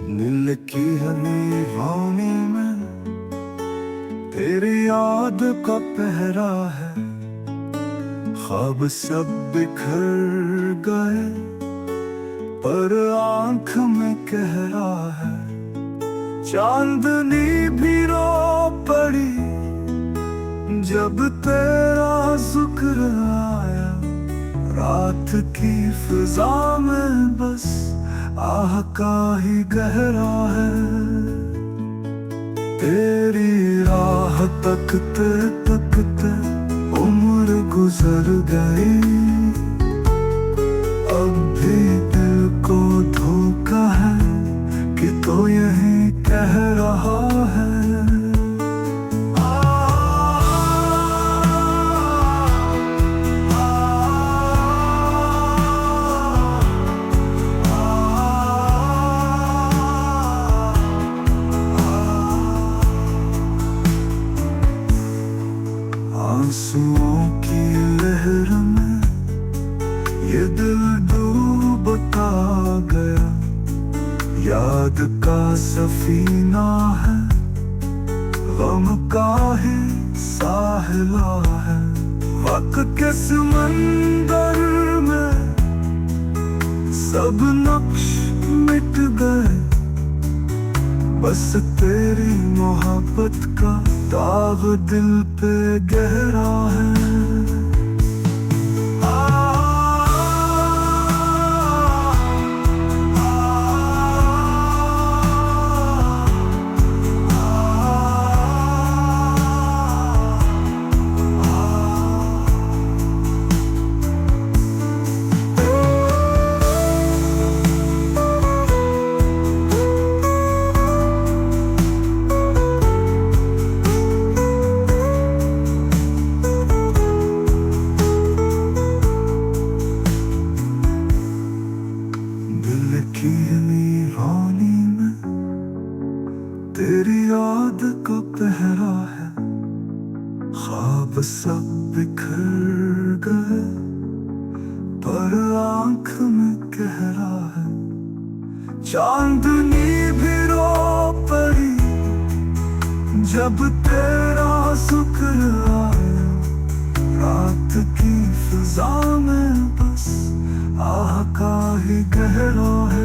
नील की हनी वाणी में तेरी याद का पहरा है। ख्वाब सब बिखर गए पर आंख में कह रहा है। चांदनी भी रो पड़ी जब तेरा जिक्र आया। रात की फिजा में बस आह का ही गहरा है। तेरी राह तकते तकते उम्र गुजर गई। अब भी दिल को धोखा है कि तो यही कह रहा है। आंसुओं की लहर में ये दिल डूबता गया। याद का सफीना है, गम का ही साहिला है। वक्त के समंदर में सब नक्श मिट गए। बस तेरी मोहब्बत का दाग दिल पे गहरा है। वीरानी में तेरी याद का पहरा है। ख्वाब सब बिखर गए पर आंख में गहरा है। चांदनी भी रो पड़ी जब तेरा जिक्र आया। रात की फिजा में बस आह का ही गहरा है।